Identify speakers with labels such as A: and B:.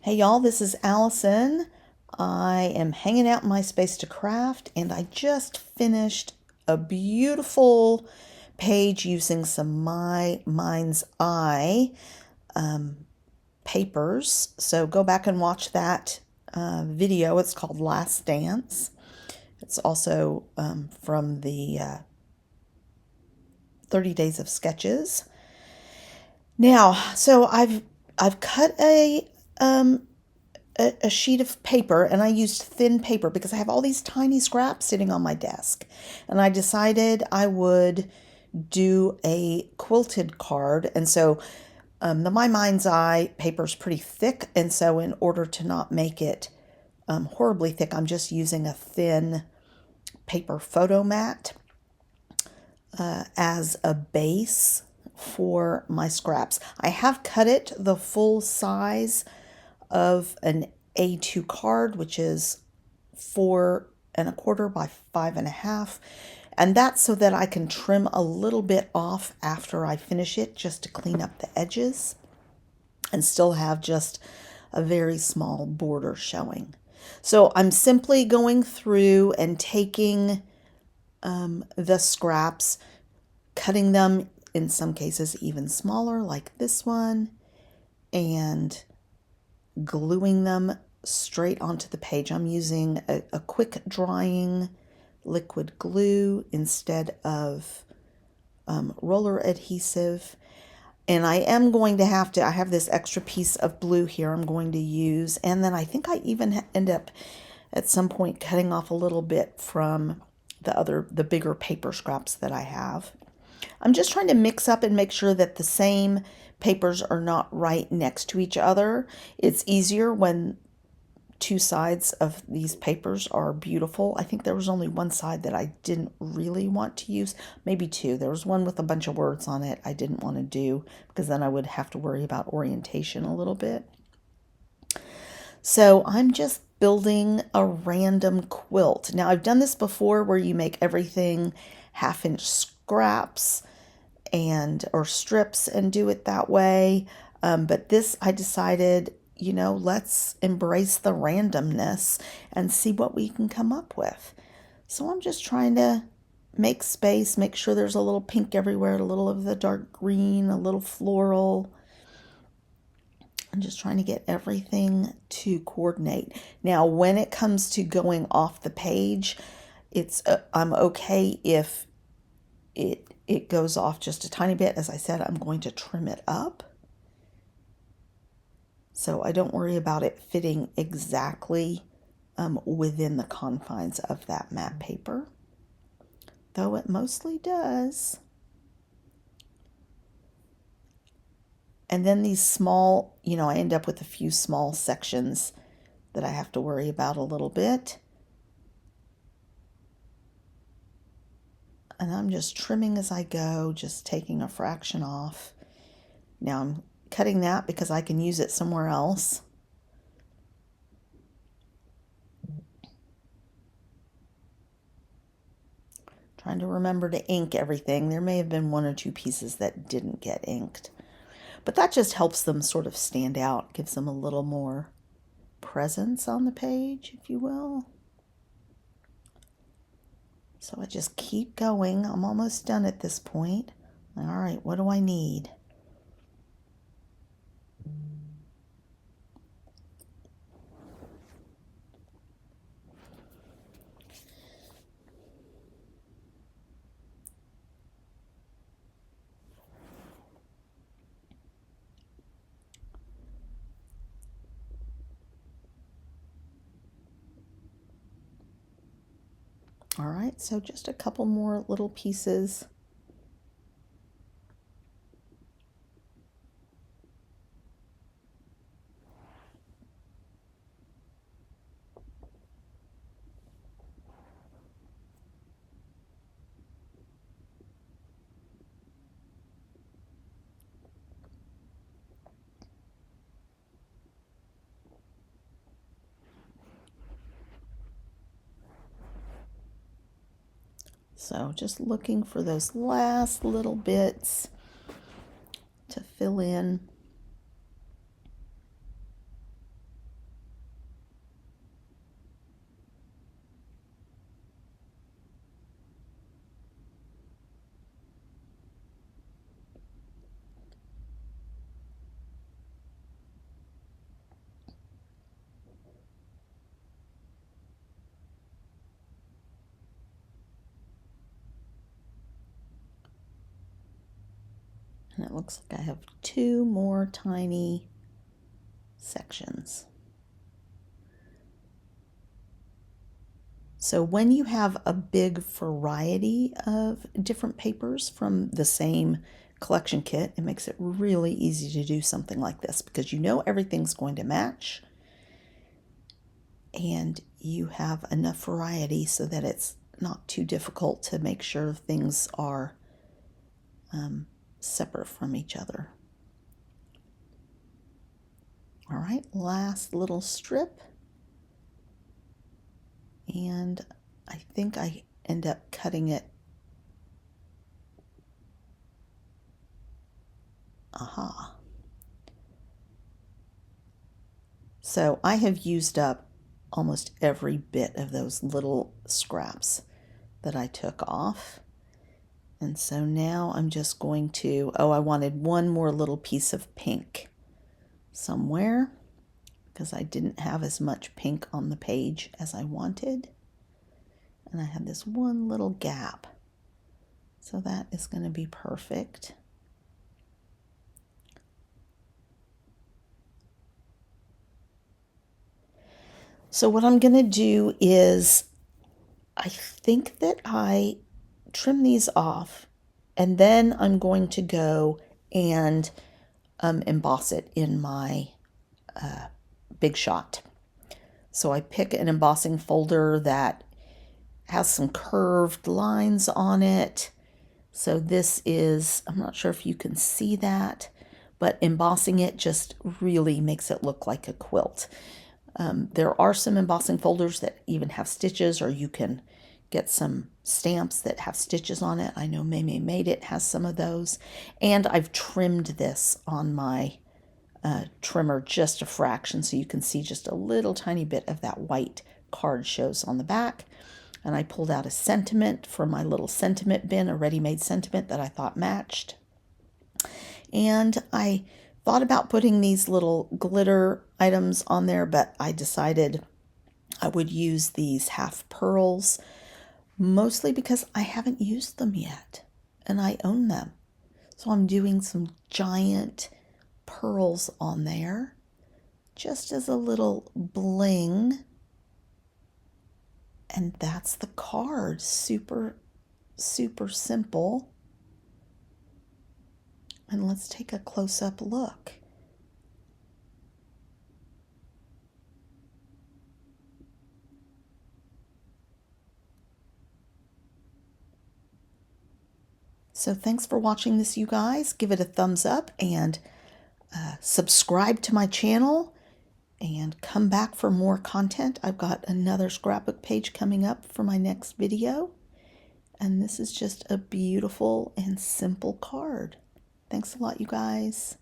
A: Hey y'all, this is Allison. I am hanging out in my space to craft, and I just finished a beautiful page using some My Mind's Eye papers. So go back and watch that video. It's called Last Dance. It's also from the 30 Days of Sketches. Now, so I've cut um, a sheet of paper, and I used thin paper because I have all these tiny scraps sitting on my desk. And I decided I would do a quilted card. And so the My Mind's Eye paper is pretty thick. And so in order to not make it horribly thick, I'm just using a thin paper photo mat as a base for my scraps. I have cut it the full size of an A2 card, which is 4¼ by 5½. And that's so that I can trim a little bit off after I finish it, just to clean up the edges and still have just a very small border showing. So I'm simply going through and taking the scraps, cutting them in some cases even smaller, like this one, and gluing them straight onto the page. I'm using a quick drying liquid glue instead of roller adhesive. And I am going to I have this extra piece of blue here I'm going to use. And then I think I even end up at some point cutting off a little bit from the bigger paper scraps that I have. I'm just trying to mix up and make sure that the same papers are not right next to each other. It's easier when two sides of these papers are beautiful. I think there was only one side that I didn't really want to use, maybe two. There was one with a bunch of words on it I didn't want to do because then I would have to worry about orientation a little bit. So I'm just building a random quilt. Now I've done this before where you make everything 1/2 inch scraps or strips and do it that way. But this, I decided, let's embrace the randomness and see what we can come up with. So I'm just trying to make space, make sure there's a little pink everywhere, a little of the dark green, a little floral. I'm just trying to get everything to coordinate. Now, when it comes to going off the page, I'm okay if it goes off just a tiny bit. As I said, I'm going to trim it up, so I don't worry about it fitting exactly within the confines of that matte paper, though it mostly does. And then these small, I end up with a few small sections that I have to worry about a little bit. And I'm just trimming as I go, just taking a fraction off. Now I'm cutting that because I can use it somewhere else. Trying to remember to ink everything. There may have been one or two pieces that didn't get inked, but that just helps them sort of stand out, gives them a little more presence on the page, if you will. So I just keep going. I'm almost done at this point. All right, what do I need? All right, so just a couple more little pieces. So just looking for those last little bits to fill in. And it looks like I have 2 more tiny sections. So when you have a big variety of different papers from the same collection kit, it makes it really easy to do something like this because you know everything's going to match and you have enough variety so that it's not too difficult to make sure things are separate from each other. All right, last little strip. And I think I end up cutting it. Aha. So I have used up almost every bit of those little scraps that I took off. And so now I'm just going to, I wanted one more little piece of pink somewhere because I didn't have as much pink on the page as I wanted. And I had this one little gap. So that is going to be perfect. So what I'm going to do is, I think that I trim these off and then I'm going to go and emboss it in my Big Shot. So I pick an embossing folder that has some curved lines on it. So this is, I'm not sure if you can see that, but embossing it just really makes it look like a quilt. There are some embossing folders that even have stitches, or you can get some stamps that have stitches on it. I know May Made It has some of those. And I've trimmed this on my trimmer just a fraction so you can see just a little tiny bit of that white card shows on the back. And I pulled out a sentiment from my little sentiment bin, a ready-made sentiment that I thought matched. And I thought about putting these little glitter items on there, but I decided I would use these half pearls, mostly because I haven't used them yet and I own them. So I'm doing some giant pearls on there just as a little bling. And that's the card. Super, super simple. And let's take a close-up look. So thanks for watching this, you guys. Give it a thumbs up and subscribe to my channel and come back for more content. I've got another scrapbook page coming up for my next video. And this is just a beautiful and simple card. Thanks a lot, you guys.